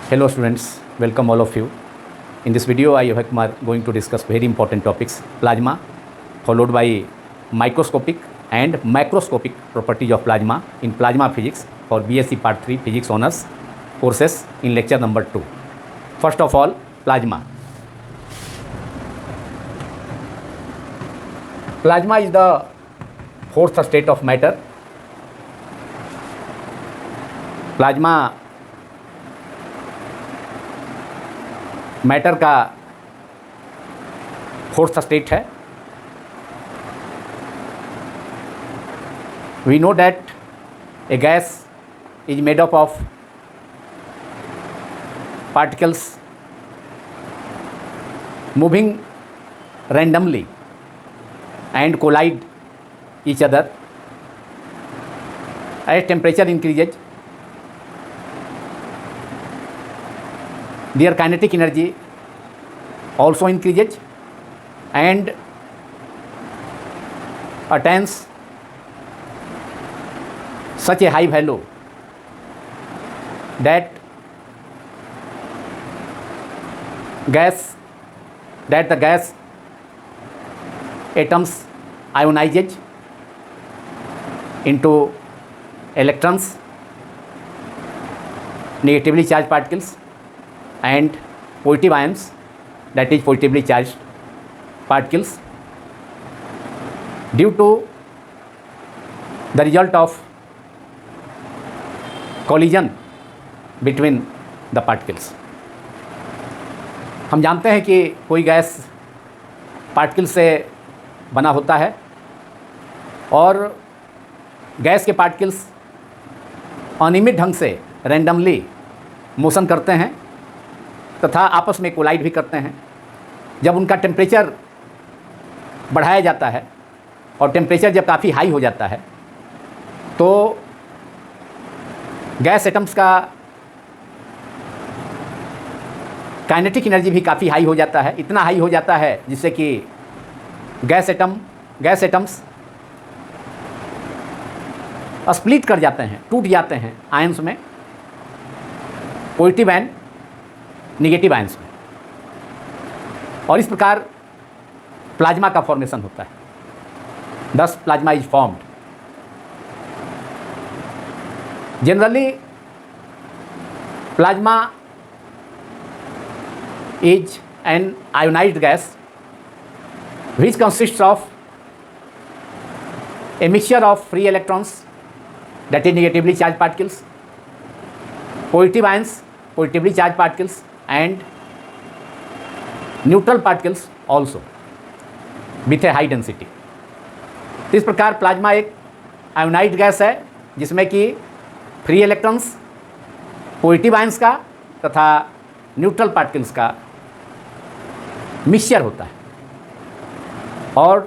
Hello students, welcome all of you. In this video I Abhay Kumar going to discuss very important topics: plasma, followed by microscopic and macroscopic properties of plasma in plasma physics for BSc Part 3 Physics Honors courses in lecture number 2. First of all, plasma. Plasma is the fourth state of matter. Plasma matter का fourth state है. We know that a gas is made up of particles moving randomly and collide each other. As temperature increases, their kinetic energy also increases and attains such a high value that the gas atoms ionizes into electrons, negatively charged particles, and positive ions, that is positively charged particles, due to the result of collision between the particles. हम जानते हैं कि कोई gas particle से बना होता है और गैस के पार्टिकल्स अनियमित ढंग से रैंडमली मोशन करते हैं तथा आपस में कोलाइड भी करते हैं. जब उनका टेम्परेचर बढ़ाया जाता है और टेम्परेचर जब काफ़ी हाई हो जाता है तो गैस एटम्स का काइनेटिक एनर्जी भी काफ़ी हाई हो जाता है. इतना हाई हो जाता है जिससे कि गैस एटम्स स्प्लिट कर जाते हैं, टूट जाते हैं आयंस में, पॉजिटिव एंड निगेटिव आयंस में, और इस प्रकार प्लाज्मा का फॉर्मेशन होता है. दस plasma is formed. Generally plasma is an ionized gas which consists of a mixture of free electrons, that is negatively charged particles, positive ions, positively charged particles, and neutral particles also with a high density. इस प्रकार plasma एक ionised gas है जिसमें कि free electrons, positive ions का तथा neutral particles का mixture होता है और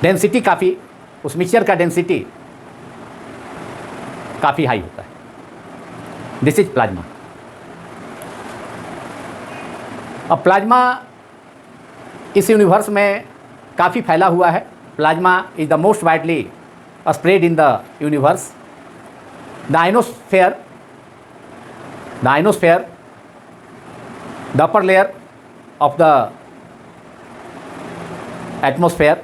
डेंसिटी काफ़ी, उस मिक्सचर का डेंसिटी काफ़ी हाई होता है. This is plasma. अब प्लाज्मा इस यूनिवर्स में काफ़ी फैला हुआ है. Plasma is the most widely spread in the universe. The ionosphere, the upper layer of the atmosphere,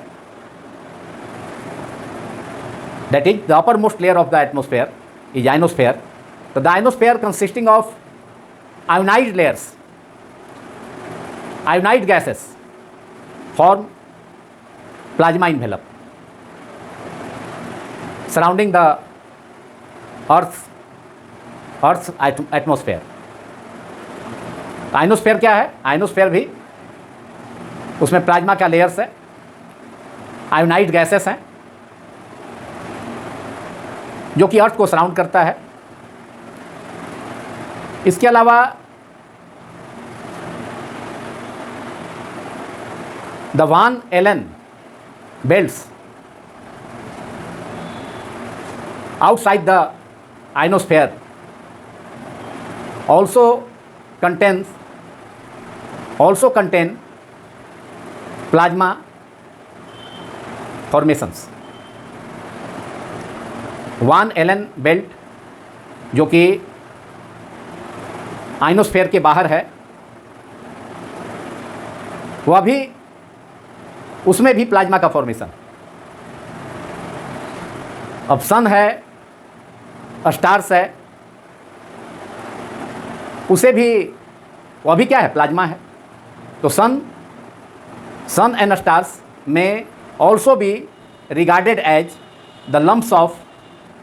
that is the uppermost layer of the atmosphere is ionosphere. So the ionosphere consisting of ionized layers, ionized gases form plasma envelope surrounding the Earth's atmosphere. Ionosphere क्या है? Ionosphere भी, उसमें plasma का layers है, ionised gases हैं जो कि अर्थ को सराउंड करता है. इसके अलावा the Van Allen belts outside the ionosphere also contain plasma formations. Van Allen belt जो कि आयनोस्फेयर के बाहर है, वह भी, उसमें भी प्लाज्मा का फॉर्मेशन। अब सन है, स्टार्स है, उसे भी, वह भी क्या है, प्लाज्मा है। तो सन एंड स्टार्स में also be regarded as the lumps of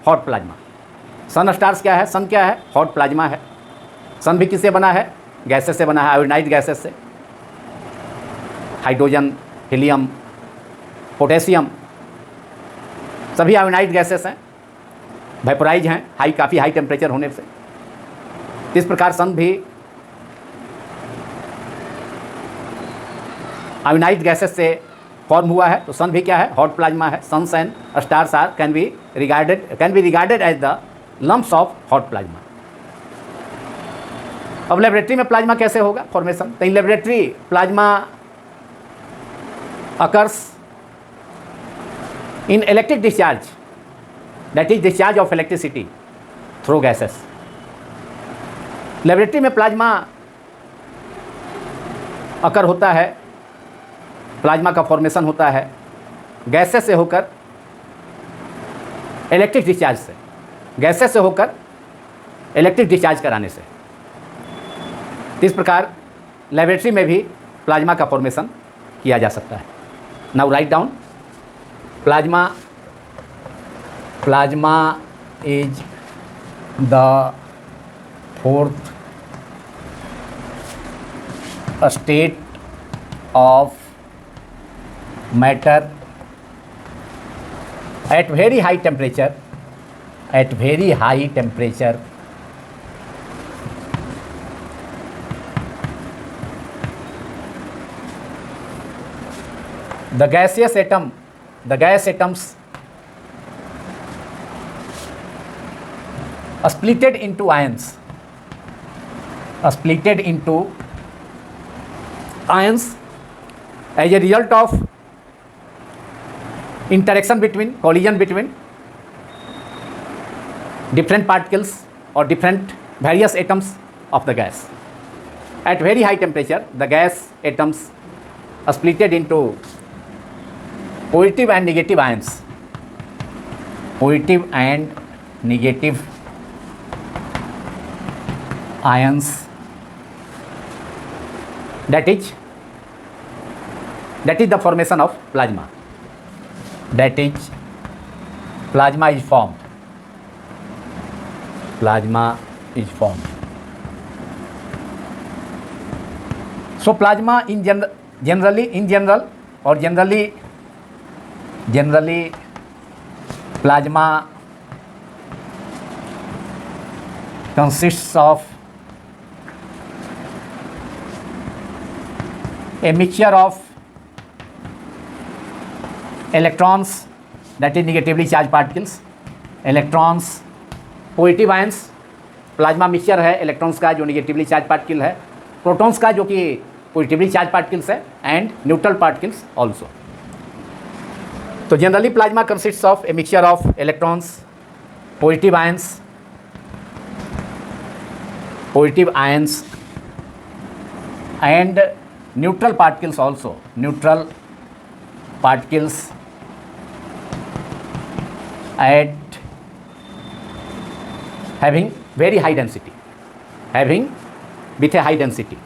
hot plasma. Sun stars क्या है, सन क्या है, हॉट प्लाज्मा है। सन भी किससे बना है, गैसेस से बना है, आयोनाइज्ड गैसेस से, हाइड्रोजन, हीलियम, पोटेशियम, सभी आयोनाइज्ड गैसेस हैं, वेपोराइज हैं काफ़ी हाई टेम्परेचर होने से। इस प्रकार सन भी आयोनाइज्ड गैसेस से फॉर्म हुआ है। तो सन भी क्या है, हॉट प्लाज्मा है। Suns and stars are can be regarded as the lumps of hot plasma. अब लेबोरेटरी में प्लाज्मा कैसे होगा फॉर्मेशन? तो in laboratory plasma occurs in electric discharge, that is discharge of electricity through gases. Laboratory में plasma occur होता है, plasma का formation होता है गैसेस से होकर, इलेक्ट्रिक डिस्चार्ज से, गैसेस से होकर इलेक्ट्रिक डिस्चार्ज कराने से। इस प्रकार लेबोरेटरी में भी प्लाज्मा का फॉर्मेशन किया जा सकता है। Now write down, plasma is the fourth state of matter at very high temperature, the gas atoms are splitted into ions, as a result of collision between different particles or different various atoms of the gas. At very high temperature, the gas atoms are splitted into positive and negative ions. That is the formation of plasma. That is, plasma is formed. So plasma generally plasma consists of a mixture of electrons, that is negatively charged particles, electrons, positive ions, plasma mixture है electrons का जो negatively charge particle है, protons का जो कि positively charge particles है, and neutral particles also. तो generally plasma consists of a mixture of electrons, positive ions and neutral particles also, at having very high density, with a high density,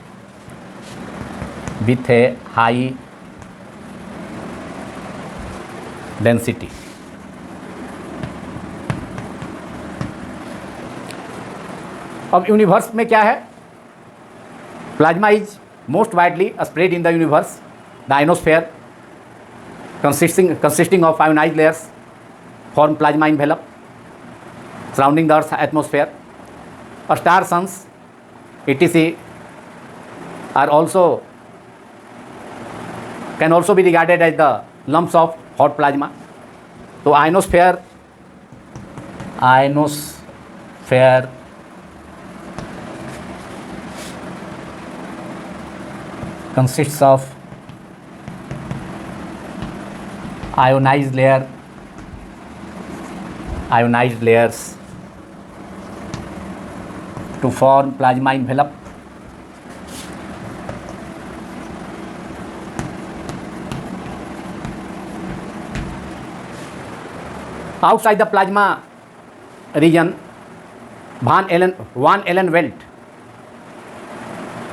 अब universe में क्या है, plasma is most widely spread in the universe, the ionosphere consisting of ionized layers form plasma envelope surrounding the Earth's atmosphere. Stars, suns, etc. can also be regarded as the lumps of hot plasma. So ionosphere consists of ionized layers to to form plasma envelope. Outside the plasma region, van Allen welt,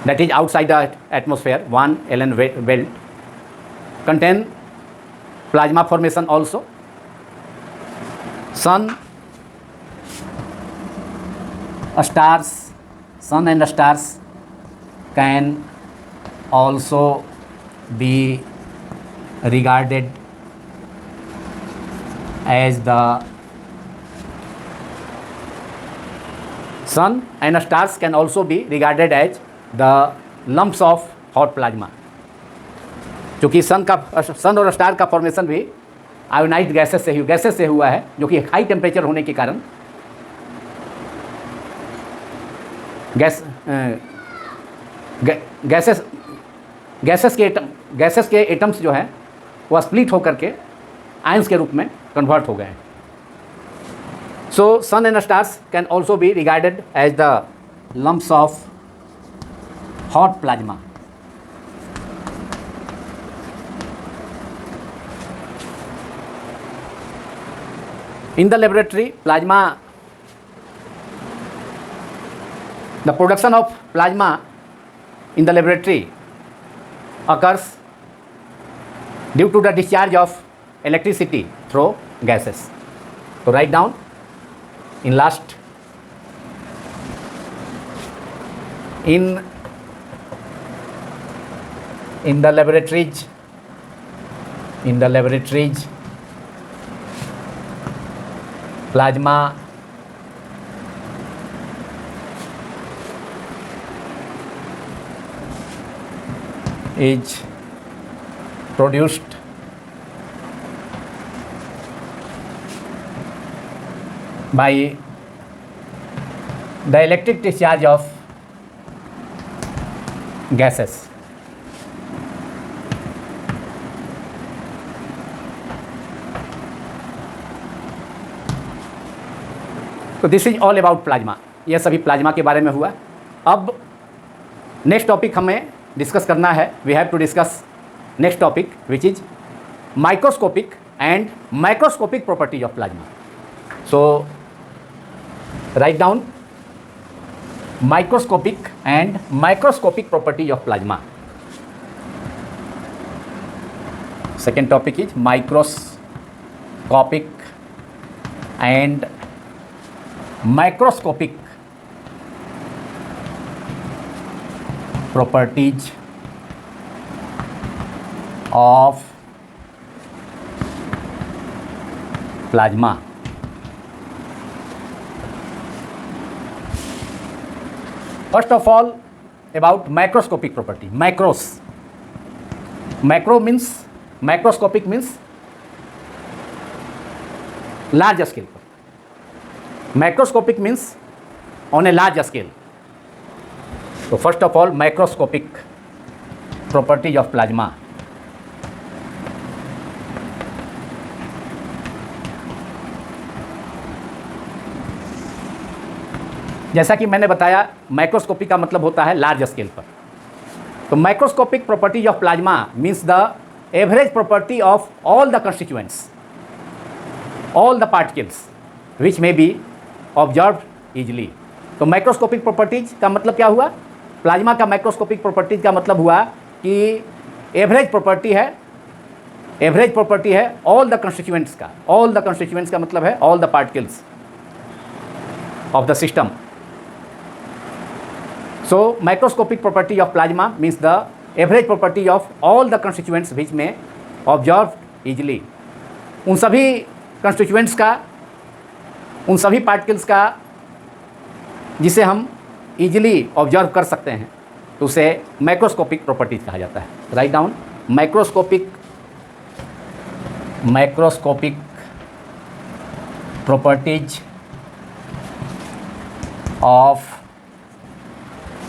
that is outside the atmosphere, van Allen welt contain plasma formation also. Sun and stars can also be regarded as the sun and stars can also be regarded as the lumps of hot plasma. क्योंकि सन और star का formation भी ionised gases से हुआ है, जो कि high temperature होने के कारण गैसेस के एटम्स जो है वह स्प्लिट होकर के आयंस के रूप में कन्वर्ट हो गए हैं. So sun and stars can also be regarded as the lumps of hot plasma. In the laboratory, the production of plasma in the laboratory occurs due to the discharge of electricity through gases. So write down in last, in the laboratories plasma is produced by the electric discharge of gases. तो this is all about plasma. यह सभी plasma के बारे में हुआ. अब next topic हमें discuss करना है. We have to discuss next topic which is microscopic and microscopic properties of plasma. So write down microscopic and microscopic properties of plasma. Second topic is microscopic and microscopic properties of plasma. First of all, about macroscopic property. Macro means, macroscopic means large scale. Macroscopic means on a large scale. So first of all, macroscopic properties of plasma. जैसा कि मैंने बताया, microscopy का मतलब होता है large scale पर. तो microscopic properties of plasma means the average property of all the constituents, all the particles which may be observed easily. तो माइक्रोस्कोपिक प्रॉपर्टीज का मतलब क्या हुआ? प्लाज्मा का माइक्रोस्कोपिक प्रॉपर्टीज का मतलब हुआ कि एवरेज प्रॉपर्टी है ऑल द कंस्टिट्यूएंट्स का. ऑल द कंस्टिट्यूएंट्स का मतलब है all the particles of the system. So microscopic property of plasma means the average property of all the constituents which may observed easily. उन सभी constituents का, उन सभी पार्टिकल्स का जिसे हम इजीली ऑब्जर्व कर सकते हैं, तो उसे माइक्रोस्कोपिक प्रॉपर्टीज कहा जाता है. Right down microscopic properties of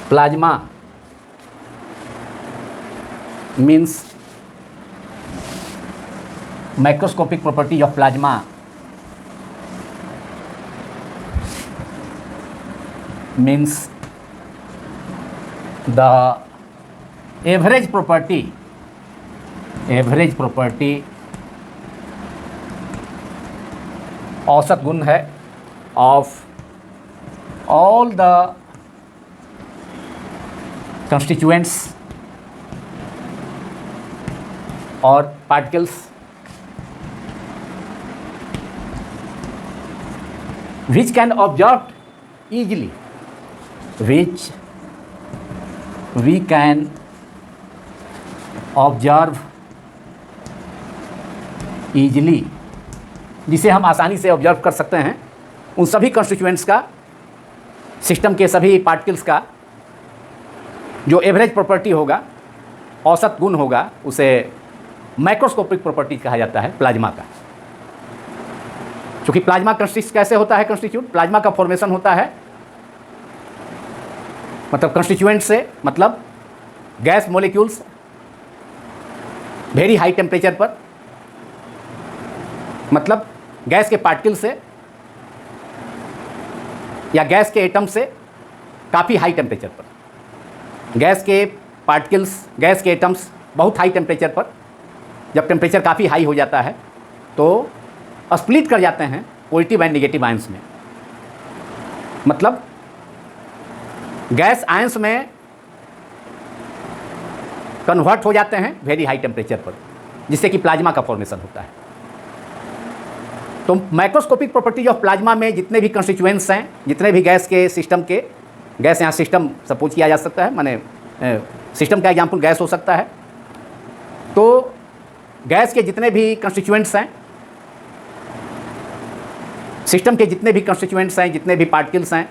plasma means microscopic properties of plasma means the average property औसत गुण है of all the constituents or particles which can observed easily, which we can observe easily, जिसे हम आसानी से ऑब्जर्व कर सकते हैं, उन सभी कंस्टिट्यूएंट्स का, सिस्टम के सभी पार्टिकल्स का जो एवरेज प्रॉपर्टी होगा, औसत गुण होगा, उसे माइक्रोस्कोपिक प्रॉपर्टी कहा जाता है प्लाज्मा का। क्योंकि प्लाज्मा कंस्टिट्यूट कैसे होता है, कंस्टिट्यूट प्लाज्मा का फॉर्मेशन होता है मतलब कंस्टिट्यूएंट से, मतलब gas molecules very high temperature पर, मतलब गैस के पार्टिकल से या गैस के एटम से काफ़ी हाई टेम्परेचर पर। गैस के पार्टिकल्स, गैस के एटम्स बहुत हाई टेम्परेचर पर, जब टेम्परेचर काफ़ी हाई हो जाता है तो स्प्लिट कर जाते हैं पॉजिटिव एंड नेगेटिव आयंस में, मतलब गैस आयंस में कन्वर्ट हो जाते हैं वेरी हाई टेम्परेचर पर, जिससे कि प्लाज्मा का फॉर्मेशन होता है। तो माइक्रोस्कोपिक प्रॉपर्टीज ऑफ प्लाज्मा में जितने भी कंस्टिट्यूएंट्स हैं, जितने भी गैस के सिस्टम के, गैस यहाँ सिस्टम सपोज किया जा सकता है, माने सिस्टम का एग्जाम्पल गैस हो सकता है, तो गैस के जितने भी कंस्टिट्यूएंट्स हैं, सिस्टम के जितने भी कंस्टिट्यूएंट्स हैं, जितने भी पार्टिकल्स हैं,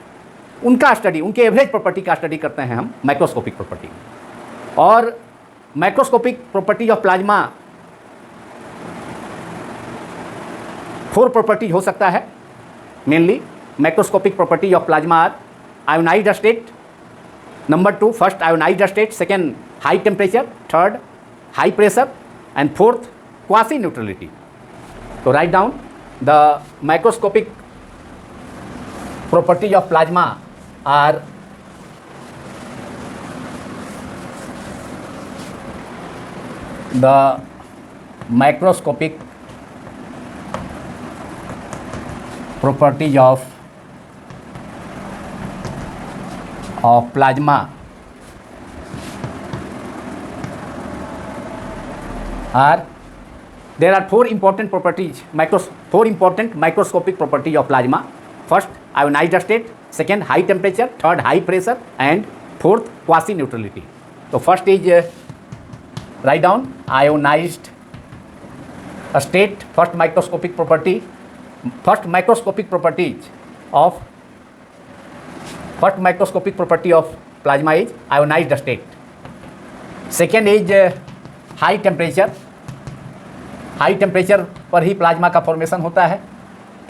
उनका स्टडी, उनके एवरेज प्रॉपर्टी का स्टडी करते हैं हम माइक्रोस्कोपिक प्रॉपर्टी। और microscopic properties of plasma 4 properties हो सकता है mainly. Microscopic properties of plasma are ionised state, number 2 first ionised state, second high temperature, third high pressure and fourth quasi neutrality. तो right down the microscopic properties of plasma are the microscopic properties of plasma are, there are 4 important properties, 4 important microscopic properties of plasma. First ionized state, second high temperature, third high pressure and fourth quasi neutrality. So first is write down ionized state, first microscopic property, first microscopic property of plasma is ionized state. Second is high temperature, high temperature पर ही plasma का formation होता है।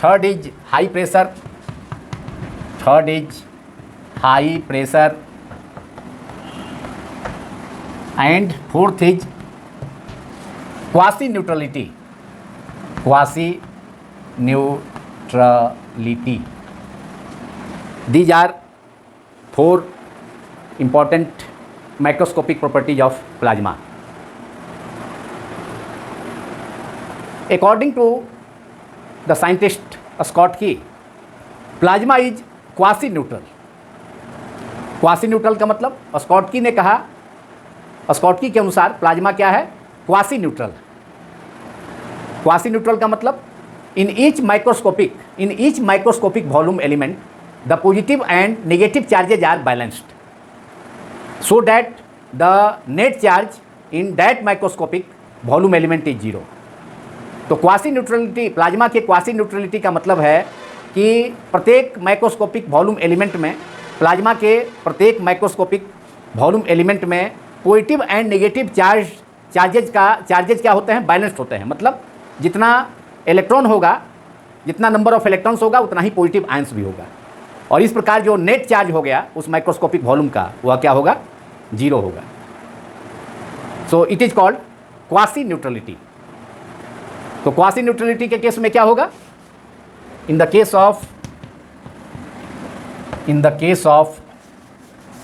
Third is high pressure, and fourth is quasi neutrality, these are 4 important microscopic properties of plasma. According to the scientist Scott Key, plasma is quasi neutral. Quasi neutral का मतलब Scott की ने कहा, Scott की के अनुसार प्लाज्मा क्या है, क्वासी न्यूट्रल। क्वासी न्यूट्रल का मतलब in each microscopic volume element the positive and negative charges are balanced so that the net charge in that microscopic volume element is 0. तो क्वासी न्यूट्रलिटी, प्लाज्मा के quasi neutrality का मतलब है कि प्रत्येक microscopic volume element में, plasma के प्रत्येक माइक्रोस्कोपिक वॉल्यूम एलिमेंट में पॉजिटिव एंड नेगेटिव चार्जेज क्या होते हैं, बैलेंस्ड होते हैं। मतलब जितना इलेक्ट्रॉन होगा, जितना नंबर ऑफ इलेक्ट्रॉन्स होगा, उतना ही पॉजिटिव आयंस भी होगा। और इस प्रकार जो नेट चार्ज हो गया उस माइक्रोस्कोपिक वॉल्यूम का, वह क्या होगा, 0 होगा। So it is called quasi neutrality. तो क्वासी न्यूट्रलिटी के केस में क्या होगा, in the case of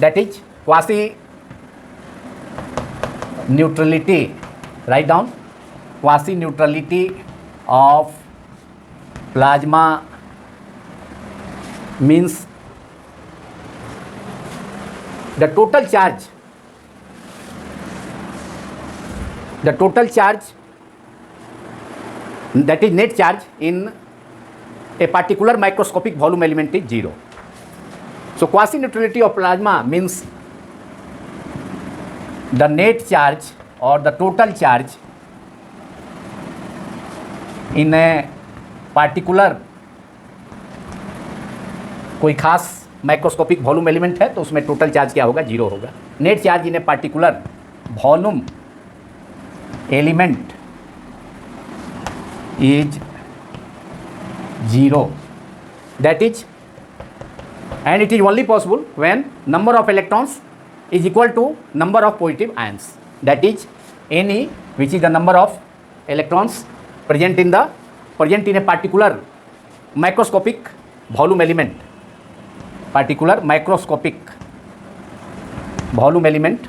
that is quasi neutrality, write down, quasi neutrality of plasma means the total charge that is net charge in a particular microscopic volume element is 0. So quasi neutrality of plasma means the net charge or the total charge in a particular कोई खास microscopic volume element है तो उसमें total charge क्या होगा, 0 होगा. Net charge in a particular volume element is 0. That is, and it is only possible when number of electrons is equal to number of positive ions. That is Ne, which is the number of electrons present in a particular microscopic volume element. Particular microscopic volume element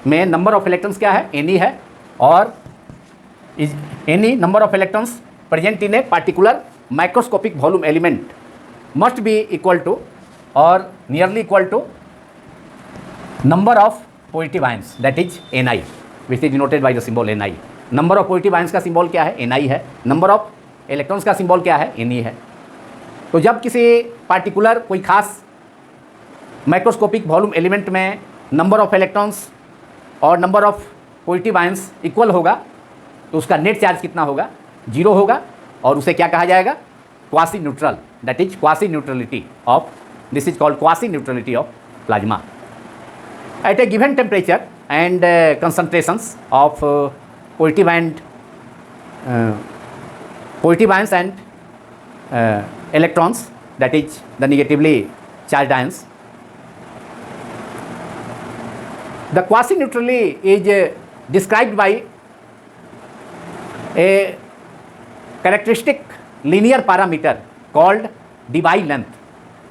में number of electrons क्या है, Ne है, और Ne number of electrons present in a particular microscopic volume element must be equal to और nearly equal to number of positive ions, that is Ni, which is denoted by the symbol Ni. Number of positive ions का symbol क्या है, Ni है. Number of electrons का symbol क्या है, Ne है. तो जब किसी पार्टिकुलर कोई खास माइक्रोस्कोपिक वॉल्यूम एलिमेंट में नंबर ऑफ इलेक्ट्रॉन्स और number of positive ions equal होगा तो उसका नेट चार्ज कितना होगा, 0 होगा, और उसे क्या कहा जाएगा, quasi neutral. That is quasi neutrality of, this is called quasi neutrality of plasma at a given temperature and concentrations of positive ions and electrons, that is the negatively charged ions. The quasi neutrality is described by a characteristic linear parameter called Debye length,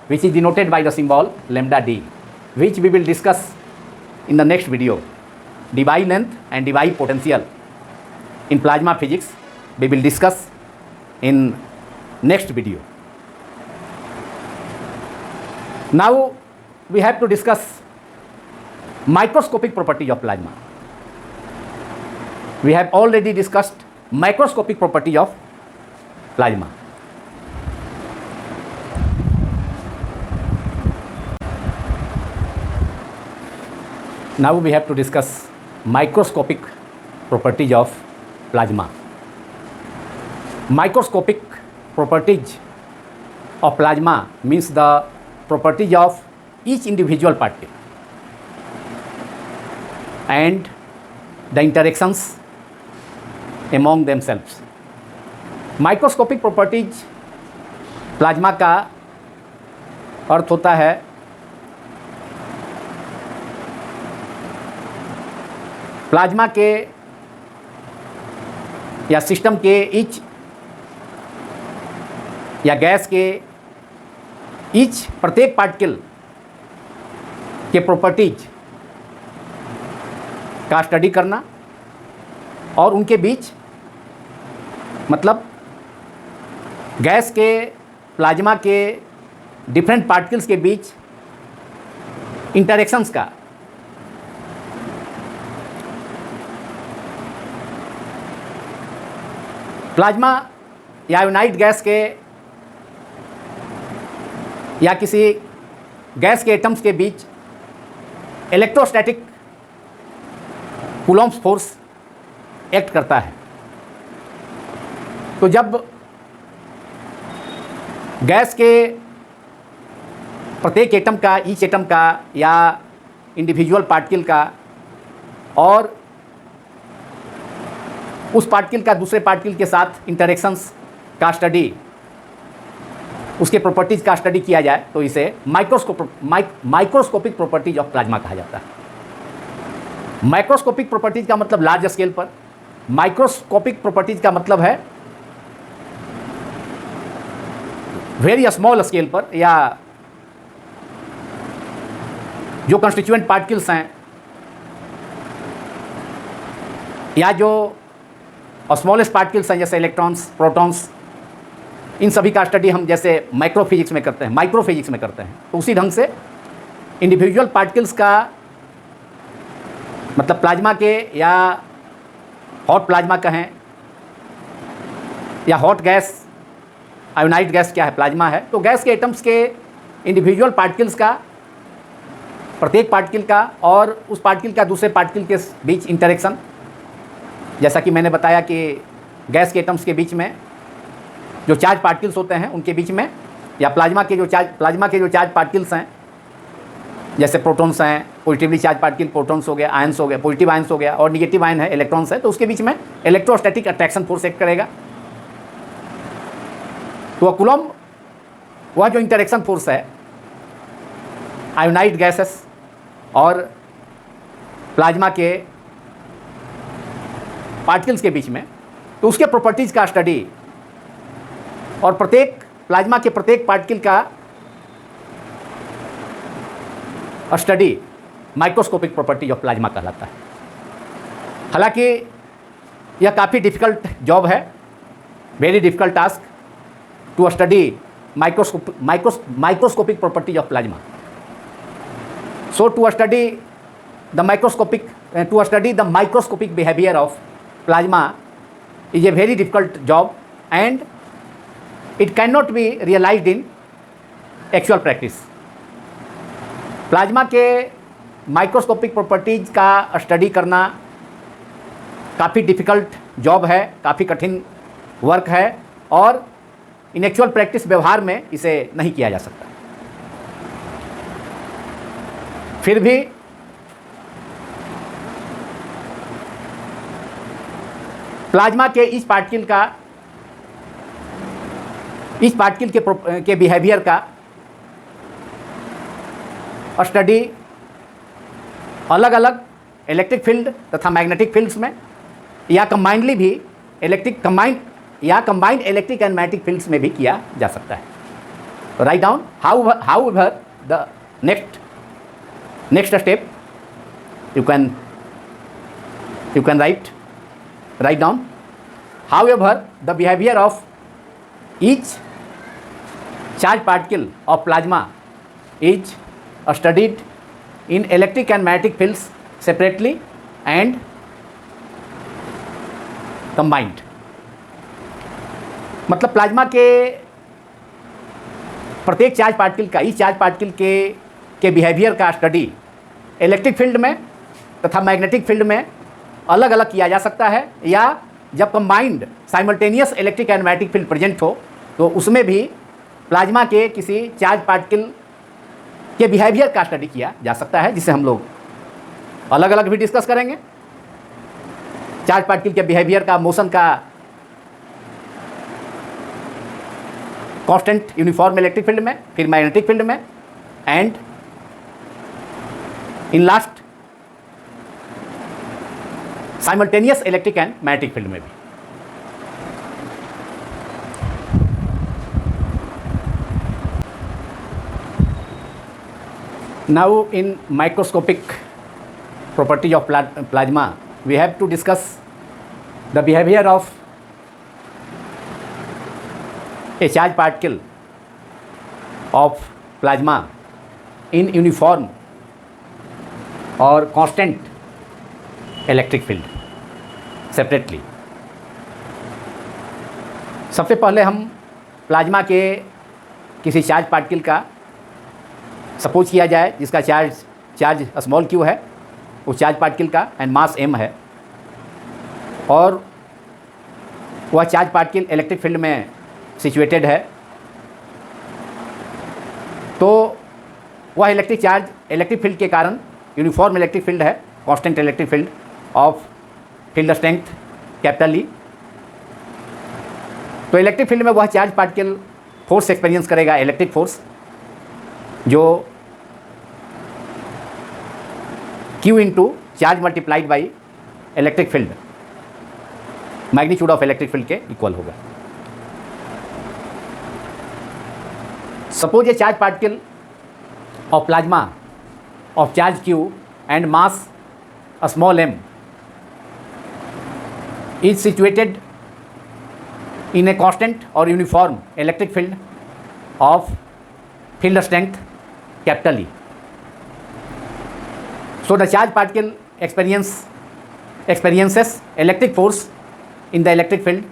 which is denoted by the symbol lambda d, which we will discuss in the next video. Debye length and Debye potential in plasma physics we will discuss in next video. Now we have to discuss microscopic properties of plasma. We have already discussed microscopic properties of plasma. Now we have to discuss microscopic properties of plasma. Microscopic properties of plasma means the properties of each individual particle and the interactions among themselves. Microscopic properties plasma का अर्थ होता है plasma के या system के each या gas के each प्रत्येक particle के प्रॉपर्टीज का स्टडी करना और उनके बीच मतलब गैस के प्लाज्मा के डिफरेंट पार्टिकल्स के बीच इंटरेक्शंस का प्लाज्मा या आयोनाइड गैस के या किसी गैस के एटम्स के बीच इलेक्ट्रोस्टैटिक कूलॉम्ब्स फोर्स एक्ट करता है। तो जब गैस के प्रत्येक एटम का ईच एटम का या इंडिविजुअल पार्टिकल का और उस पार्टिकल का दूसरे पार्टिकल के साथ इंटरेक्शंस का स्टडी उसके प्रॉपर्टीज़ का स्टडी किया जाए तो इसे माइक्रोस्कोपिक प्रॉपर्टीज ऑफ प्लाज्मा कहा जाता है। माइक्रोस्कोपिक प्रॉपर्टीज का मतलब लार्ज स्केल पर, माइक्रोस्कोपिक प्रॉपर्टीज का मतलब है वेरी स्मॉल स्केल पर, या जो कंस्टिट्यूएंट पार्टिकल्स हैं या जो स्मॉलेस्ट पार्टिकल्स हैं जैसे इलेक्ट्रॉन्स, प्रोटॉन्स, इन सभी का स्टडी हम जैसे माइक्रोफिजिक्स में करते हैं, माइक्रोफिजिक्स में करते हैं। तो उसी ढंग से इंडिविजुअल पार्टिकल्स का मतलब प्लाज्मा के या हॉट प्लाज्मा कहें या हॉट गैस, आयोनाइड गैस क्या है, प्लाज्मा है। तो गैस के एटम्स के इंडिविजुअल पार्टिकल्स का, प्रत्येक पार्टिकल का और उस पार्टिकल का दूसरे पार्टिकल के बीच इंटरेक्शन, जैसा कि मैंने बताया कि गैस के एटम्स के बीच में जो चार्ज पार्टिकल्स होते हैं उनके बीच में, या प्लाज्मा के जो चार्ज पार्टिकल्स हैं जैसे प्रोटॉन्स हैं, पॉजिटिवली चार्ज पार्टिकल प्रोटॉन्स हो गया, आयंस हो गया, पॉजिटिव आयंस हो गया, और निगेटिव आयन है इलेक्ट्रॉन्स है, तो उसके बीच में इलेक्ट्रोस्टैटिक अट्रैक्शन फोर्स एक्ट करेगा। तो कूलॉम्ब वह जो इंटरेक्शन फोर्स है आयोनाइड गैसेस और प्लाज्मा के पार्टिकल्स के बीच में, तो उसके प्रॉपर्टीज़ का स्टडी और प्रत्येक प्लाज्मा के प्रत्येक पार्टिकल का study microscopic properties of plasma कहलाता है। हालांकि यह काफ़ी डिफ़िकल्ट जॉब है, very difficult task to study microscopic properties of plasma. So to study the microscopic behavior of plasma is a very difficult job and it cannot be realized in actual practice. Plasma के microscopic properties का study करना काफ़ी difficult job है, काफ़ी कठिन work है और इन actual practice व्यवहार में इसे नहीं किया जा सकता। फिर भी प्लाज्मा के इस पार्टिकल के बिहेवियर का स्टडी अलग अलग इलेक्ट्रिक फील्ड तथा मैग्नेटिक फील्ड्स में या कंबाइंडली भी combined electric and magnetic fields में भी किया जा सकता है। Write down how the next step you can write down. However, the behavior of each charged particle of plasma is studied in electric and magnetic fields separately and combined. मतलब plasma के प्रत्येक charge particle का, इस charge particle के behaviour का study electric field में तथा magnetic field में अलग अलग किया जा सकता है, या जब combined simultaneous electric and magnetic field present हो तो उसमें भी प्लाज्मा के किसी चार्ज पार्टिकल के बिहेवियर का स्टडी किया जा सकता है, जिसे हम लोग अलग अलग भी डिस्कस करेंगे। चार्ज पार्टिकल के बिहेवियर का, मोशन का, कांस्टेंट यूनिफॉर्म इलेक्ट्रिक फील्ड में, फिर मैग्नेटिक फील्ड में and in last simultaneous electric and magnetic field में भी। Now in microscopic properties of plasma we have to discuss the behaviour of a charge particle of plasma in uniform और constant electric field separately. सबसे पहले हम plasma के किसी charge particle का suppose किया जाए जिसका चार्ज स्मॉल q है, उस चार्ज पार्टिकल का एंड मास m है, और वह चार्ज पार्टिकल इलेक्ट्रिक फील्ड में सिचुएटेड है। तो वह इलेक्ट्रिक फील्ड के कारण यूनिफॉर्म इलेक्ट्रिक फील्ड है, constant electric field of field strength capital E। तो इलेक्ट्रिक फील्ड में वह चार्ज पार्टिकल फोर्स एक्सपीरियंस करेगा, इलेक्ट्रिक फोर्स, जो Q into charge multiplied by electric field, magnitude of electric field के equal होगा। Suppose A charge particle of plasma of charge q and mass small m is situated in a constant or uniform electric field of field strength capital E. So the charged particle experiences electric force in the electric field,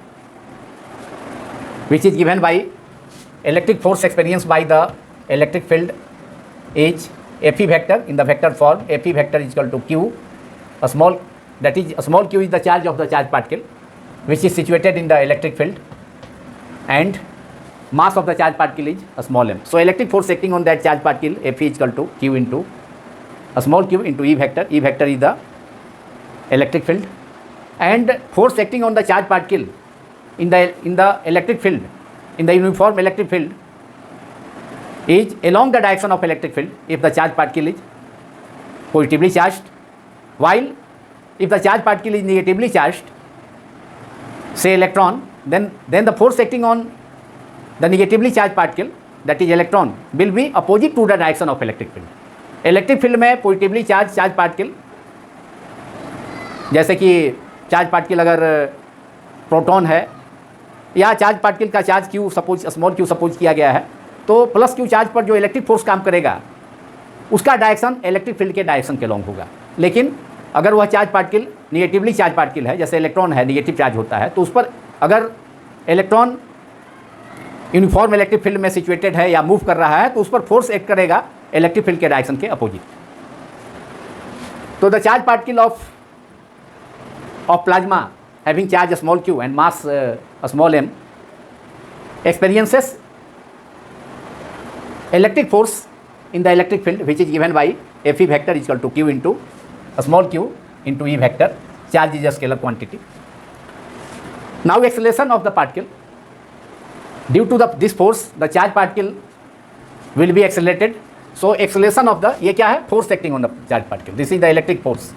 which is given by electric force experienced by the electric field is Fe vector in the vector form. Fe vector is equal to Q, a small q is the charge of the charged particle which is situated in the electric field, and mass of the charged particle is a small m. So electric force acting on that charged particle Fe is equal to Q into a small q into E vector. E vector is the electric field, and force acting on the charged particle in the electric field, in the uniform electric field, is along the direction of electric field if the charged particle is positively charged, while if the charged particle is negatively charged, say electron, then the force acting on the negatively charged particle, that is electron, will be opposite to the direction of electric field. Electric field में positively charge particle, जैसे कि charge particle अगर proton है या charge particle का charge Q suppose small Q suppose किया गया है, तो प्लस क्यू चार्ज पर जो इलेक्ट्रिक फोर्स काम करेगा उसका डायरेक्शन इलेक्ट्रिक फील्ड के डायरेक्शन के लॉन्ग होगा। लेकिन अगर वह charge particle negatively charge particle है, जैसे इलेक्ट्रॉन है निगेटिव चार्ज होता है, तो उस पर अगर इलेक्ट्रॉन यूनिफॉर्म इलेक्ट्रिक फील्ड में सिचुएटेड है या मूव कर रहा है, तो उस पर फोर्स एक्ट करेगा इलेक्ट्रिक फील्ड के डायरेक्शन के अपोजिट। तो the charge particle of plasma having charge small Q and mass small m experiences electric force in the electric field which is given by Fe vector is equal to Q into small q into E vector. Charge is a scalar quantity. Now acceleration of the particle, due to this force the charge particle will be accelerated. So acceleration of the, ये क्या है, force acting on the charge particle. This is the electric force.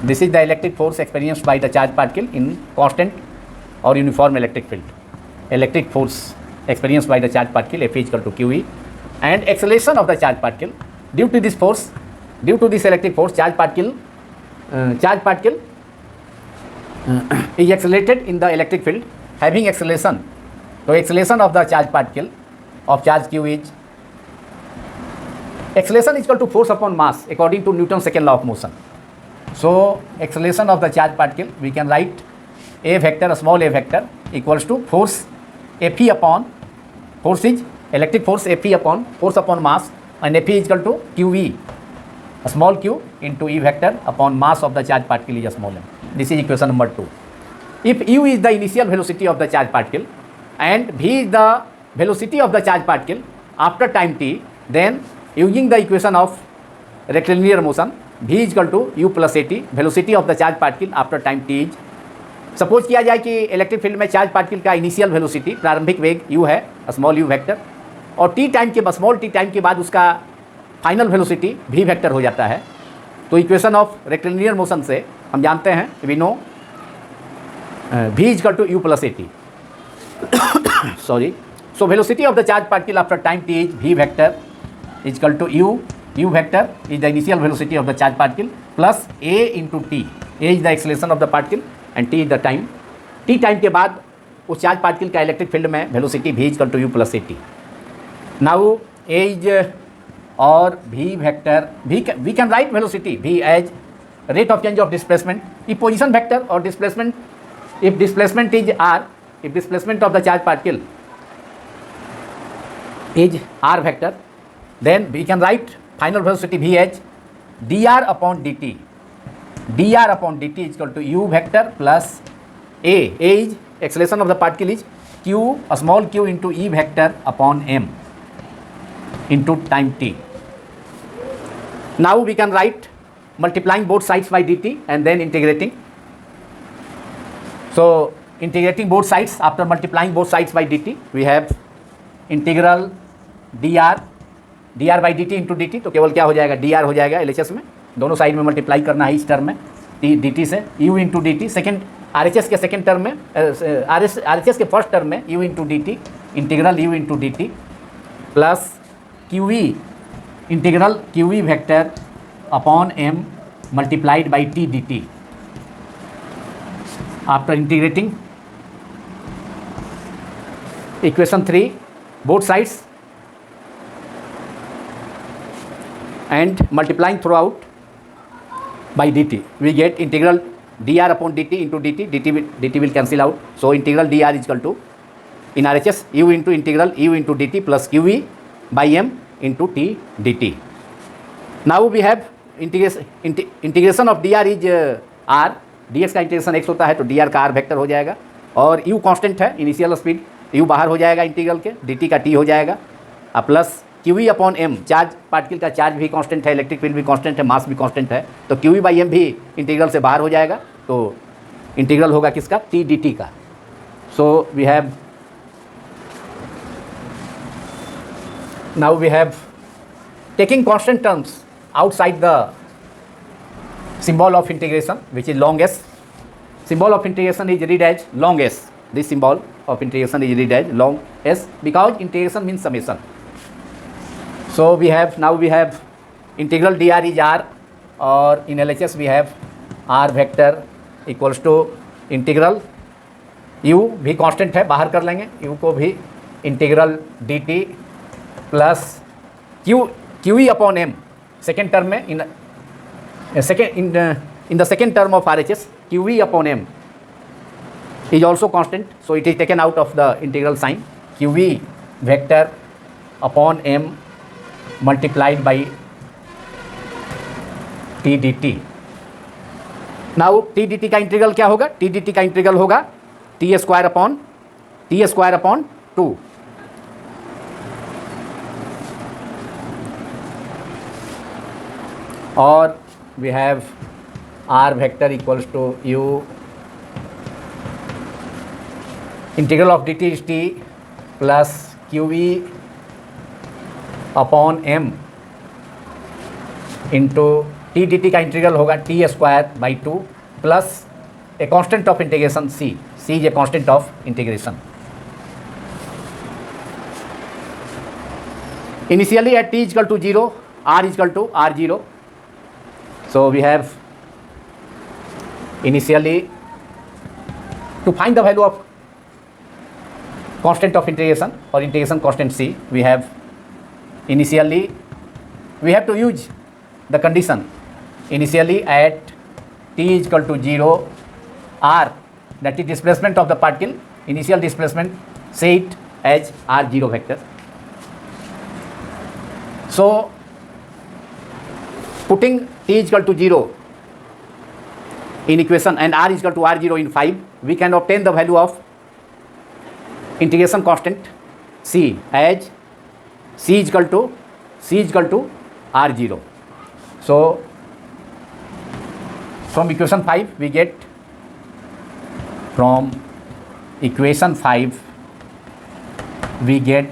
This is the electric force experienced by the charge particle in constant or uniform electric field. Electric force experienced by the charge particle F is equal to QE, and acceleration of the charge particle due to this force, due to this electric force, charge particle is accelerated in the electric field having acceleration. So acceleration of the charge particle of charge Q is, acceleration is equal to force upon mass according to Newton's second law of motion. So acceleration of the charge particle, we can write a vector, a small a vector, equals to force Fe upon, force is electric force Fe upon force upon mass, and Fe is equal to QE, a small q into E vector upon mass of the charge particle is a small m. This is equation number 2. If u is the initial velocity of the charge particle and v is the velocity of the charge particle after time t, then using the equation of rectilinear motion, v is equal to u plus at, velocity of the charge particle after time t is, suppose किया जाए कि electric field में charge particle का initial velocity प्रारंभिक वेग u है, small u vector, और t time के स्मॉल t टाइम के बाद उसका फाइनल वेलोसिटी v वेक्टर हो जाता है। तो इक्वेशन ऑफ रेक्टिलिनियर मोशन से हम जानते हैं, we know v is equal to u plus at, sorry, so velocity of the charge particle after time t is v vector is equal to u vector is the initial velocity of the charge particle plus a into T, a is the acceleration of the particle and T is the time. T time के बाद उस charge particle का electric field में velocity v equal to u plus at। Now a is और v vector, we can write velocity v as rate of change of displacement, if position vector और displacement, if displacement is r, if displacement of the charge particle is r vector, then we can write final velocity v as dr upon dt. dr upon dt is equal to u vector plus a is acceleration of the particle is q, a small q into E vector upon m into time t. Now we can write multiplying both sides by dt and then integrating. So integrating both sides, after multiplying both sides by dt, we have integral dr by dt into dt. तो केवल क्या हो जाएगा, dr हो जाएगा LHS में, दोनों side में मल्टीप्लाई करना है इस टर्म में dt से, u into D T, second RHS के सेकेंड टर्म में, RHS के फर्स्ट टर्म में u into D T, integral u into D T plus QE, integral QE vector upon m multiplied by t dt। after integrating equation 3 both sides and multiplying throughout by dt, we get integral dr upon dt into dt will cancel out. So integral dr is equal to, in RHS, u into integral u into dt plus qv by m into t dt. Now we have integration of dr is r, dx का integration x होता है तो dr का r vector हो जाएगा, और u constant है, initial speed u बाहर हो जाएगा इंटीग्रल के, dt का t हो जाएगा, अब plus qv upon m, charge particle का चार्ज भी कांस्टेंट है, इलेक्ट्रिक फील्ड भी कांस्टेंट है, मास भी कांस्टेंट है, तो qv बाई m भी इंटीग्रल से बाहर हो जाएगा, तो इंटीग्रल होगा किसका, t dt का. So we have, now we have taking constant terms outside the symbol of integration, which is long s. Symbol of integration is read as long s. This symbol of integration is read as long s because integration means summation. So we have, now we have integral dr is r, और in LHS we have r vector equals to integral u भी constant है, बाहर कर लेंगे u को भी, integral dt plus qe upon m, second term में, in the second term of RHS qe upon m is also constant, so it is taken out of the integral sign, qe vector upon m multiplied by t dt. now t dt का integral क्या होगा, t dt का integral होगा t square upon 2, और we have r vector equals to u integral of dt is t plus qe upon m into t dt का integral होगा t square by 2 plus a constant of integration c is a constant of integration. Initially at t equal to 0, r equal to r0. So we have initially, to find the value of constant of integration or integration constant c, we have initially, we have to use the condition initially at t is equal to 0, r, that is displacement of the particle, initial displacement, say it as r0 vector. So putting t is equal to 0 in equation and r is equal to r0 in 5, we can obtain the value of integration constant c as c is equal to r0. So from equation 5 we get, from equation 5 we get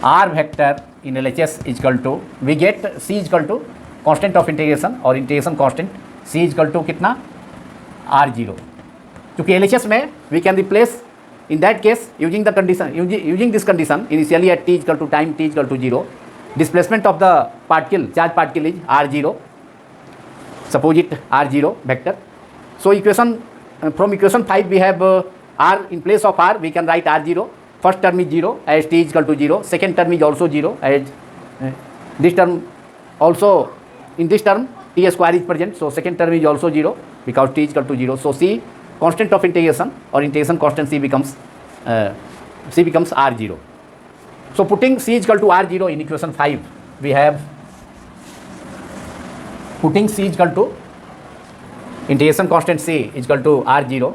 r vector in LHS is equal to, we get c is equal to constant of integration और integration constant c is equal to कितना, r0. क्योंकि LHS में we can replace in that case using the condition, using this condition initially at t is equal to time t is equal to 0, displacement of the particle, charge particle is r0, suppose it r0 vector. So equation, from equation 5 we have r, in place of r we can write r0. First term is 0 as t is equal to 0, second term is also 0 as this term also, in this term t square is present, so second term is also 0 because t is equal to 0. So c, constant of integration or integration constant c becomes r0. So putting c is equal to r0 in equation 5, we have, putting c is equal to integration constant c is equal to r0,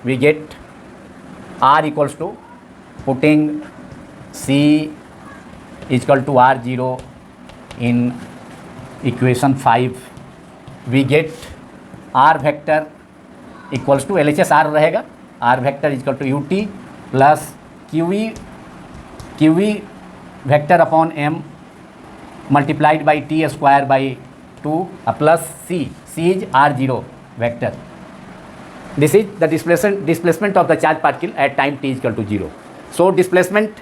we get r equals to, putting c is equal to r0 in equation 5, we get r vector equals to, LHS r रहेगा, r vector is equal to ut plus qv vector upon m multiplied by t square by 2 plus c is r0 vector. This is the displacement of the charge particle at time t is equal to 0. So displacement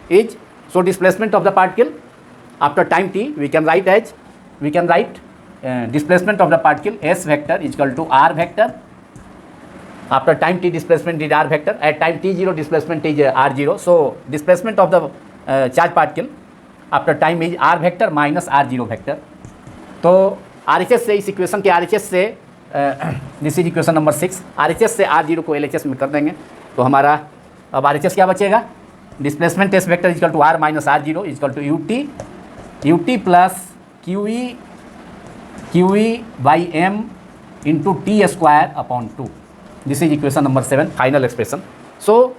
of the particle after time t we can write displacement of the particle s vector is equal to r vector After time t displacement is r vector, at time t0 displacement is r0. So displacement of the charge particle after time is r vector minus r0 vector. तो RHS से इस equation के RHS से this is equation number 6, RHS से R0 को LHS में कर देंगे तो हमारा अब RHS क्या बचेगा, displacement S vector is equal to r minus r0 is equal to ut plus QE by m into T square upon 2. This is equation number 7, final expression. So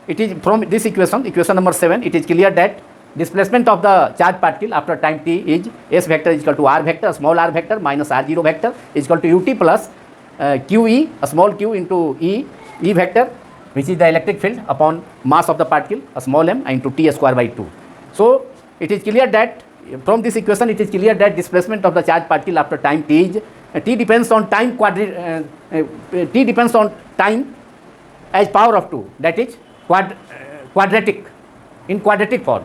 it is from this equation number 7, it is clear that displacement of the charge particle after time t is s vector is equal to r vector, small r vector minus r0 vector is equal to ut plus QE, a small q into E vector, which is the electric field upon mass of the particle, a small m into t square by 2. So it is clear that from this equation it is clear that displacement of the charge particle after time t is t depends on time t depends on time as power of 2, that is quadratic, in quadratic form,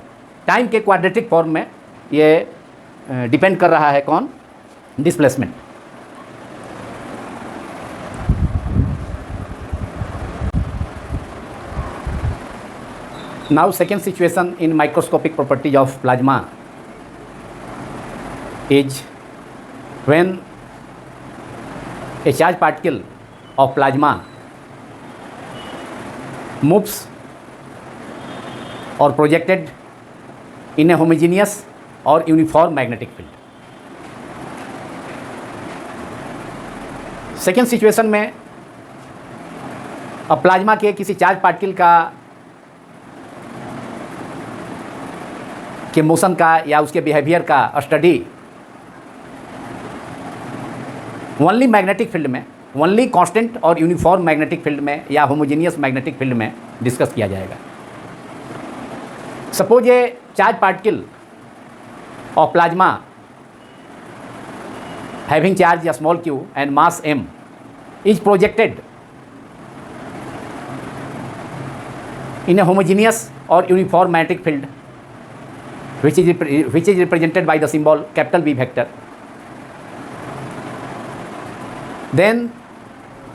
time के quadratic form में ये depend कर रहा है कौन, displacement. Now second situation in microscopic properties of plasma is when a charge particle of plasma moves or projected in a homogeneous or uniform magnetic field. Second situation में अब plasma के किसी चार्ज पार्टिकल के motion का या उसके behaviour का study only magnetic field में, ओनली कांस्टेंट और यूनिफॉर्म मैग्नेटिक फील्ड में या होमोजेनियस मैग्नेटिक फील्ड में डिस्कस किया जाएगा. सपोज ये charge particle of plasma having charge या small q and mass m is projected in a homogeneous और uniform magnetic field which is represented by the symbol capital V vector. Then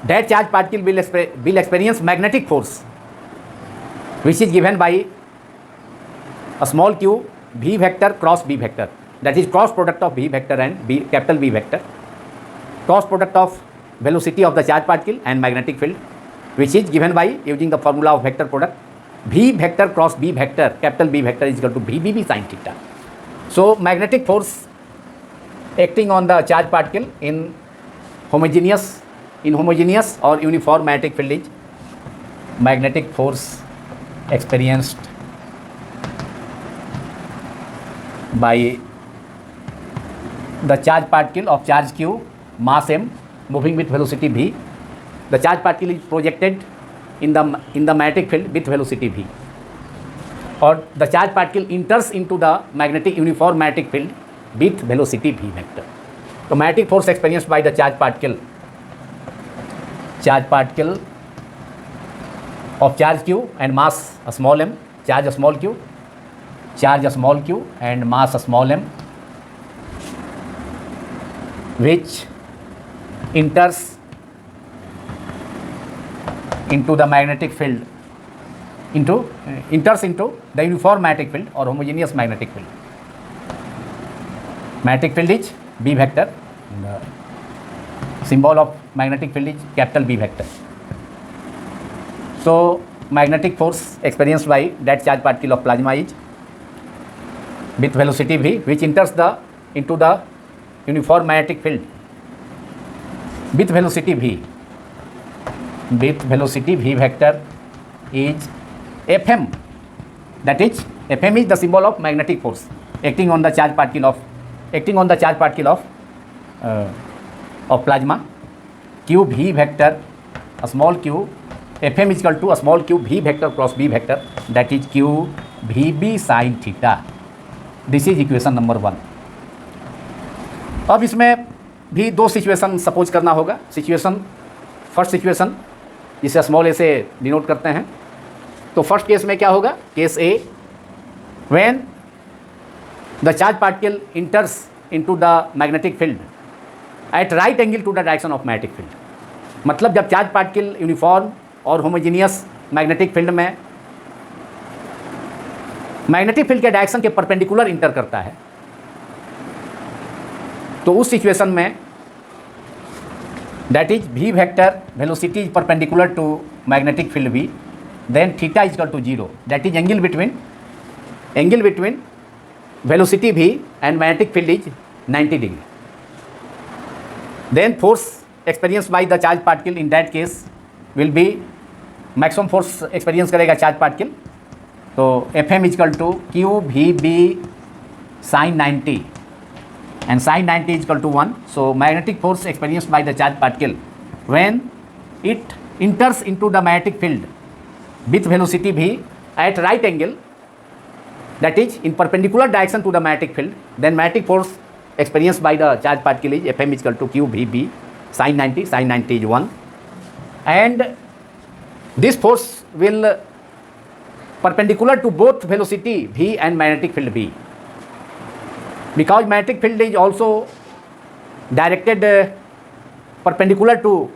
that charge particle will experience magnetic force which is given by a small q V vector cross B vector, that is cross product of V vector and capital V vector, cross product of velocity of the charge particle and magnetic field, which is given by using the formula of vector product V vector cross B vector, capital B vector is equal to VBB sin theta. So magnetic force acting on the charge particle in homogeneous or uniform magnetic field is magnetic force experienced by the charge particle of charge q, mass m, moving with velocity v. The charge particle is projected in the magnetic field with velocity v, or the charge particle enters into the magnetic uniform magnetic field with velocity v vector. So magnetic force experienced by the charge particle of charge q and mass a small m, charge a small q and mass a small m, which enters into the magnetic field enters into the uniform magnetic field or homogeneous magnetic field. Magnetic field is B vector, the symbol of magnetic field is capital B vector. So magnetic force experienced by that charge particle of plasma is with velocity v, which enters into the uniform magnetic field with velocity v. With velocity v vector is Fm, that is Fm is the symbol of magnetic force acting on the charge particle of plasma. Q v vector, a small q, Fm is equal to a small q v vector cross b vector, that is q vb sin theta. This is equation number 1. अब इसमें भी दो situation suppose करना होगा. First situation जिसे small ए से denote करते हैं. तो फर्स्ट केस में क्या होगा, case A, when the charge particle enters into the magnetic field at right angle to the direction of magnetic field. मतलब जब चार्ज पार्टिकल यूनिफॉर्म और होमोजीनियस मैग्नेटिक फील्ड में मैग्नेटिक फील्ड के डायरेक्शन के perpendicular enter करता है, तो उस सिचुएशन में that is v vector velocity is perpendicular to magnetic field v, then theta is equal to 0, that is angle between velocity v and magnetic field is 90 degree. Then force experienced by the charged particle in that case will be maximum force experience करेगा charged particle, तो Fm is equal to q v b sin 90 and sin 90 is equal to 1. So magnetic force experienced by the charged particle when it enters into the magnetic field with velocity v at right angle, that is in perpendicular direction to the magnetic field, then magnetic force experienced by the charged particle is Fm is equal to q v b sin 90 is 1, and this force will perpendicular to both velocity v and magnetic field v, because magnetic field is also directed perpendicular to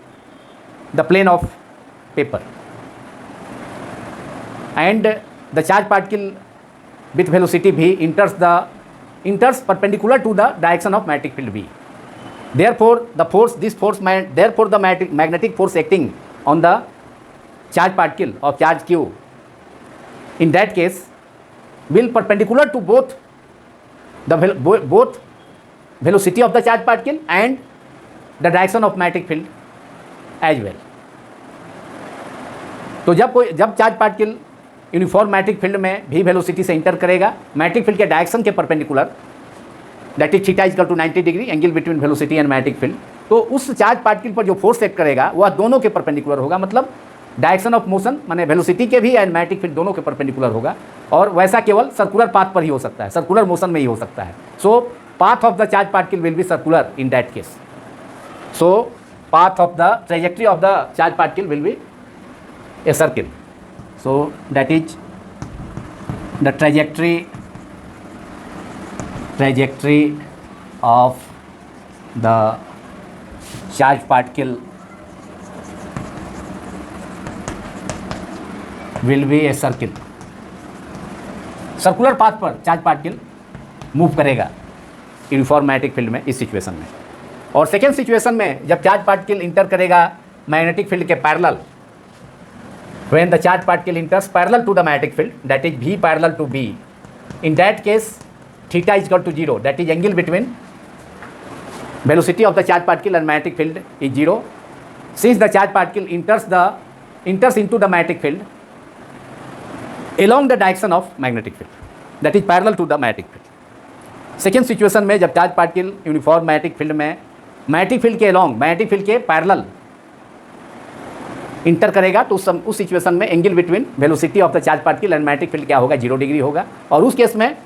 the plane of paper, and the charged particle with velocity v enters perpendicular to the direction of magnetic field v. Therefore the magnetic force acting on the charged particle of charge q in that case will perpendicular to both velocity of the charged particle and the direction of magnetic field as well. तो जब charge particle uniform magnetic field में भी velocity से enter करेगा magnetic field के direction के perpendicular, that is theta equal to 90 degree, angle between velocity and magnetic field, तो उस चार्ज पार्टिकल पर जो फोर्स एक्ट करेगा वह दोनों के परपेंडिकुलर होगा, मतलब डायरेक्शन ऑफ मोशन माने वेलोसिटी के भी एंड मैग्नेटिक फील्ड दोनों के परपेंडिकुलर होगा, और वैसा केवल सर्कुलर पाथ पर ही हो सकता है, सर्कुलर मोशन में ही हो सकता है. So path of the charge particle will be circular in that case. So path of the trajectory of the charge particle will be a circle. So that is the trajectory of the charge particle will be a circle. Circular path पर charge particle move करेगा uniform magnetic field में इस situation में. और second situation में जब charge particle enter करेगा magnetic field के parallel, when the charge particle enters parallel to the magnetic field, that is v parallel to b, in that case theta is equal to 0, that is angle between velocity of the charge particle and magnetic field is 0, since the charge particle enters into the magnetic field along the direction of magnetic field, that is parallel to the magnetic field. Second situation में जब charge particle uniform magnetic field में magnetic field के along magnetic field के parallel inter करेगा, तो उस situation में angle between velocity of the charge particle and magnetic field क्या होगा, 0 डिग्री होगा. और उस केस में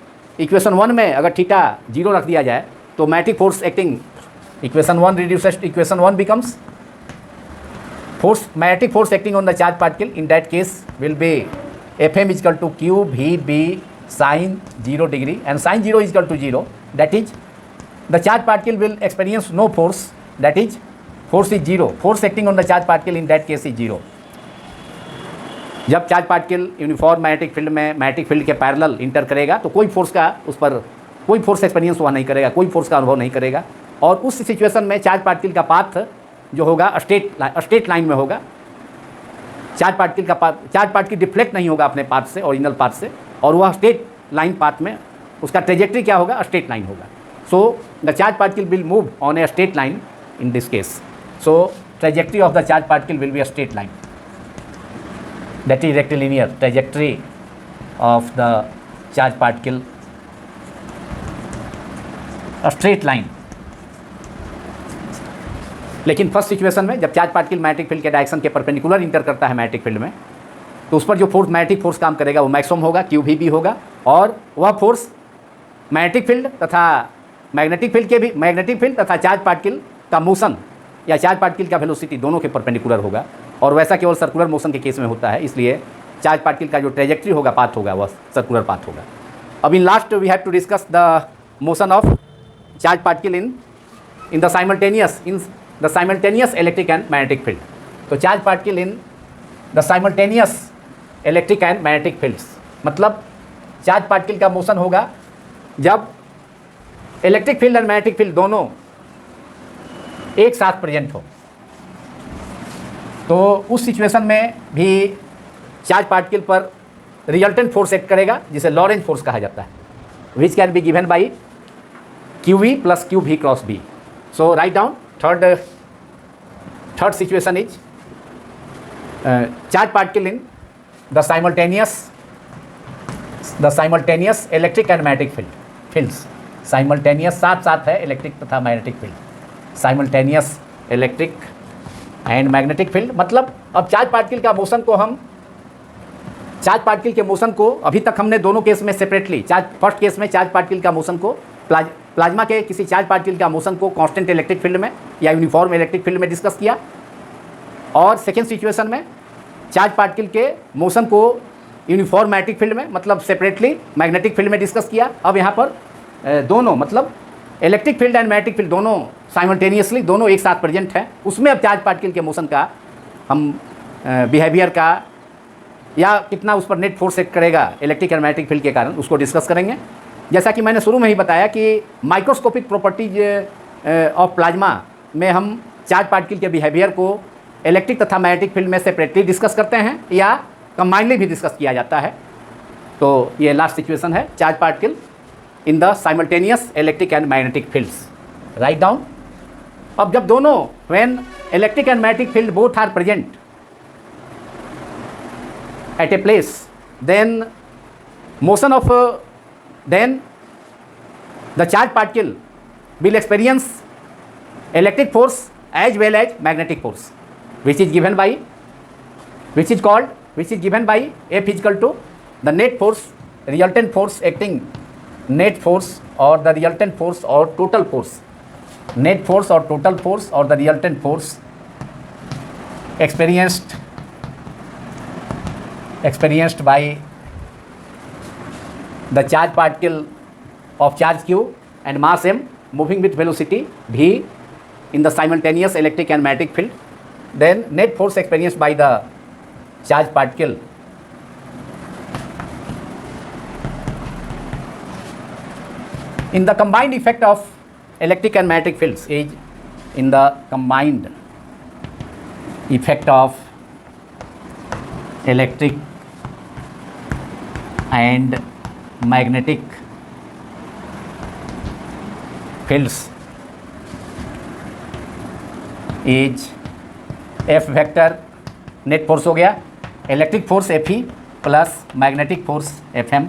इक्वेशन 1 में अगर थीटा 0 रख दिया जाए तो magnetic force acting, equation 1 reduces, equation 1 becomes magnetic force acting on the charge particle in that case will be Fm is equal to q v b sin 0 degree, and sin 0 is equal to 0, that is the charge particle will experience no force, that is force is 0, force acting on the charge particle in that case is 0. जब charge particle uniform magnetic field में magnetic field के parallel inter करेगा तो कोई force का उस पर कोई फोर्स एक्सपीरियंस हुआ नहीं करेगा, कोई फोर्स का अनुभव नहीं करेगा. और उस सिचुएशन में चार्ज पार्टिकल का पाथ जो होगा स्ट्रेट लाइन में होगा. चार्ज पार्टिकल डिफ्लेक्ट नहीं होगा अपने पाथ से, ओरिजिनल पाथ से, और वह स्ट्रेट लाइन पाथ में उसका ट्रेजेक्ट्री क्या होगा, स्ट्रेट लाइन होगा. So the charge particle will move on a straight line in this case. So trajectory of the charge particle will be a straight line, that is rectilinear trajectory of the charge particle, a straight line. लेकिन first situation में जब charge particle magnetic field के direction के perpendicular enter करता है magnetic field में, तो उस पर जो फोर्स मैग्नेटिक फोर्स काम करेगा वो मैक्सिमम होगा, क्यू भी बी होगा. और वह फोर्स मैग्नेटिक फील्ड तथा चार्ज पार्टिकल का मोशन या चार्ज पार्टिकल का वेलोसिटी दोनों के परपेंडिकुलर होगा. और वैसा केवल सर्कुलर मोशन के केस में होता है, इसलिए चार्ज पार्टिकल का जो ट्रेजेक्ट्री होगा, पाथ होगा, वह सर्कुलर पाथ होगा. अब in last we have to discuss the motion of charge particle in the simultaneous electric and magnetic field. तो charge particle in the simultaneous electric and magnetic fields, मतलब charge particle का motion होगा जब electric field and magnetic field दोनों एक साथ present हो। तो उस सिचुएशन में भी चार्ज पार्टिकल पर रिजल्टेंट फोर्स एक्ट करेगा जिसे लॉरेंज फोर्स कहा जाता है, which can be given by QV plus QV cross B। So write down third situation is charge particle in the simultaneous electric and magnetic fields. Simultaneous साथ साथ है electric तथा magnetic field, simultaneous electric and magnetic field. मतलब अब charge particle के motion को अभी तक हमने दोनों केस में सेपरेटली, फर्स्ट केस में चार्ज पार्टिकल का मोशन को प्लाज्मा के किसी चार्ज पार्टिकल का मोशन को कांस्टेंट इलेक्ट्रिक फील्ड में या यूनिफॉर्म इलेक्ट्रिक फील्ड में डिस्कस किया, और सेकेंड सिचुएशन में चार्ज पार्टिकल के मोशन को यूनिफॉर्म मैग्नेटिक फील्ड में, मतलब सेपरेटली मैग्नेटिक फील्ड में डिस्कस किया। अब यहाँ पर दोनों, मतलब electric field and magnetic field दोनों साइमल्टेनियसली, दोनों एक साथ प्रेजेंट हैं। उसमें अब चार्ज पार्टिकल के मोशन का हम बिहेवियर का या कितना उस पर नेट फोर्स एक्ट करेगा इलेक्ट्रिक एंड मैग्नेटिक फील्ड के कारण, उसको डिस्कस करेंगे। जैसा कि मैंने शुरू में ही बताया कि माइक्रोस्कोपिक प्रॉपर्टीज ऑफ प्लाज्मा में हम चार्ज पार्टिकल के बिहेवियर को इलेक्ट्रिक तथा मैग्नेटिक फील्ड में सेपरेटली डिस्कस करते हैं या कंबाइनली भी डिस्कस किया जाता है। तो ये लास्ट सिचुएशन है, charge particle in the simultaneous electric and magnetic fields. Write down. अब जब दोनों, when electric and magnetic field both are present at a place, then motion of then the charge particle will experience electric force as well as magnetic force, which is given by F is equal to the net force, resultant force acting, net force or the resultant force or total force, net force or total force or the resultant force experienced by the charge particle of charge q and mass m moving with velocity v in the simultaneous electric and magnetic field, then net force experienced by the charge particle in the combined effect of electric and magnetic fields is in the combined effect of electric and magnetic fields is F vector, net force हो गया, electric force Fe plus magnetic force Fm,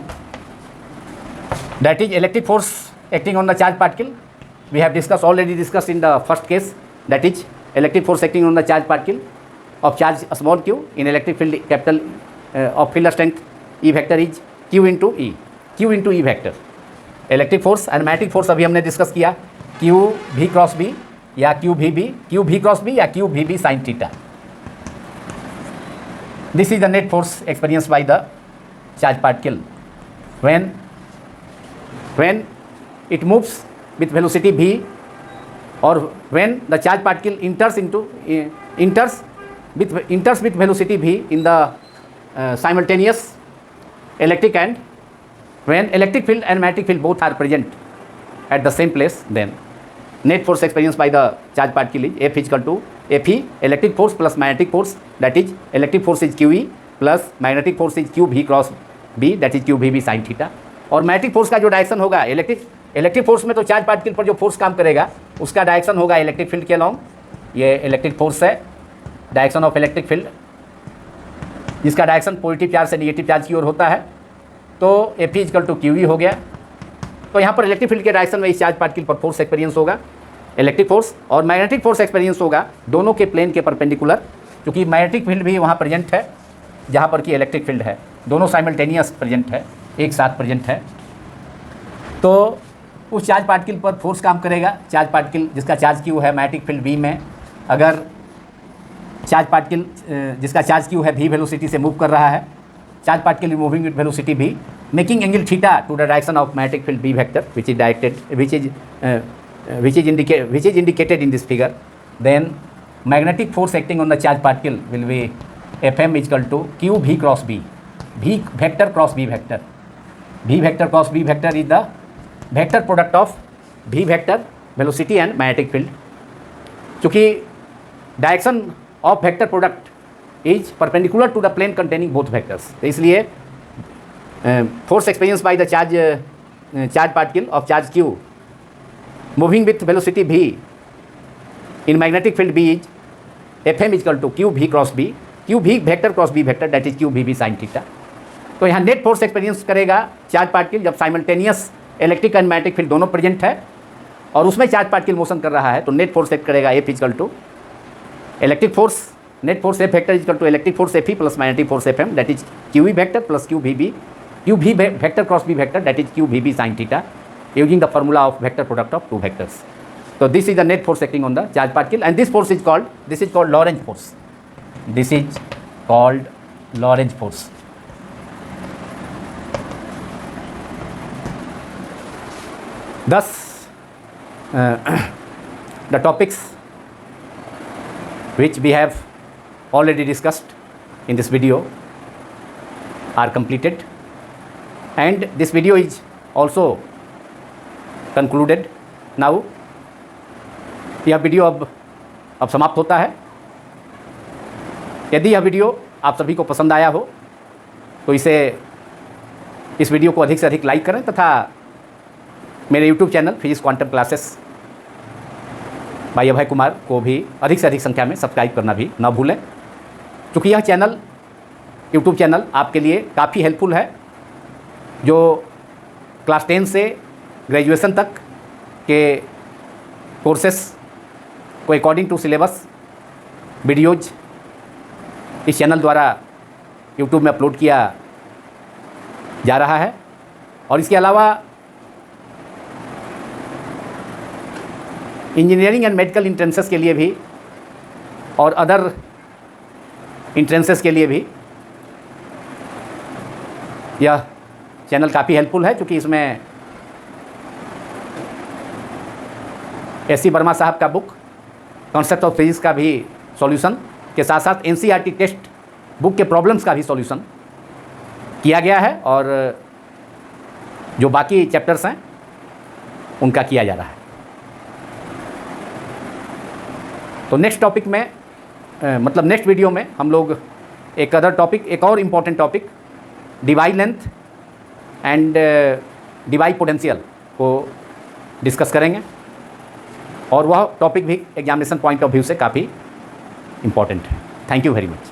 that is electric force acting on the charge particle. We have already discussed in the first case, that is electric force acting on the charge particle of charge small q in electric field capital of field strength E vector is Q into E vector. Electric force and magnetic force अभी हमने discuss किया, QV cross B या QV cross B या QVB sine theta. This is the net force experience by the charge particle when it moves with velocity v, or when the charge particle enters with velocity v in the simultaneous electric, and when electric field and magnetic field both are present at the same place, then net force experienced by the charge particle is F is equal to Fe electric force plus magnetic force, that is electric force is QE plus magnetic force is QV cross B, that is QVB sin theta. और magnetic force का जो direction होगा, electric force में तो charge particle पर जो force काम करेगा उसका डायरेक्शन होगा इलेक्ट्रिक फील्ड के अलॉन्ग। ये इलेक्ट्रिक फोर्स है, डायरेक्शन ऑफ इलेक्ट्रिक फील्ड, जिसका डायरेक्शन पॉजिटिव चार्ज से निगेटिव चार्ज की ओर होता है। तो F is equal to QV हो गया। तो यहाँ पर इलेक्ट्रिक फील्ड के डायरेक्शन में इस चार्ज पार्टिकल पर फोर्स एक्सपीरियंस होगा, इलेक्ट्रिक फोर्स, और मैग्नेटिक फोर्स एक्सपीरियंस होगा दोनों के प्लेन के परपेंडिकुलर, क्योंकि मैग्नेटिक फील्ड भी वहाँ प्रेजेंट है जहाँ पर कि इलेक्ट्रिक फील्ड है, दोनों साइमल्टेनियस प्रेजेंट है, एक साथ प्रेजेंट है। तो उस चार्ज पार्टिकल पर फोर्स काम करेगा, चार्ज पार्टिकल जिसका चार्ज क्यू है मैग्नेटिक फील्ड V में, अगर चार्ज पार्टिकल जिसका चार्ज क्यू है V वेलोसिटी से मूव कर रहा है, charge particle moving with velocity V, making angle theta to the direction of magnetic field B vector which is indicated in this figure, then magnetic force acting on the charge particle will be Fm is equal to Q भी cross B, भी vector cross B vector, v vector cross B vector is the vector product of v vector velocity and magnetic field. चूँकि direction of vector product is perpendicular to the plane containing both vectors, तो इसलिए force experience by the charge particle of charge q moving with velocity v in magnetic field B is Fm is equal to Q भी cross B, q v vector cross B vector that is q v sine theta. तो यहाँ net force experience करेगा charge particle जब simultaneous electric and magnetic field दोनों present है और उसमें charge particle motion कर रहा है, तो नेट फोर्स एक्ट करेगा F equal to electric force, net force F vector is equal to electric force Fe plus magnetic force Fm that is q vector plus q v vector cross B vector that is q v sine theta using the formula of vector product of two vectors. So this is the net force acting on the charge particle, and this force is called Lorentz force. This is called Lorentz force. Thus the topics which we have already discussed in this video are completed, and this video is also concluded. Now यह video अब समाप्त होता है। यदि यह video आप सभी को पसंद आया हो तो इस वीडियो को अधिक से अधिक लाइक करें तथा मेरे YouTube channel physics quantum classes भाई अभय कुमार को भी अधिक से अधिक संख्या में सब्सक्राइब करना भी न भूलें, क्योंकि यह चैनल YouTube चैनल आपके लिए काफ़ी हेल्पफुल है। जो क्लास 10 से ग्रेजुएशन तक के कोर्सेस को अकॉर्डिंग टू सिलेबस वीडियोज इस चैनल द्वारा यूट्यूब में अपलोड किया जा रहा है, और इसके अलावा इंजीनियरिंग एंड मेडिकल इंट्रेंसेस के लिए भी और अदर इंट्रेंसेस के लिए भी यह चैनल काफ़ी हेल्पफुल है, क्योंकि इसमें एस.सी. वर्मा साहब का बुक कॉन्सेप्ट ऑफ फिजिक्स का भी सॉल्यूशन के साथ साथ एनसीईआरटी टेस्ट बुक के प्रॉब्लम्स का भी सॉल्यूशन किया गया है, और जो बाकी चैप्टर्स हैं उनका किया जा रहा है। तो नेक्स्ट टॉपिक में मतलब नेक्स्ट वीडियो में हम लोग एक और important topic Debye length and Debye potential को डिस्कस करेंगे, और वह टॉपिक भी एग्जामिनेशन पॉइंट ऑफ व्यू से काफ़ी इम्पॉर्टेंट है। Thank you very much.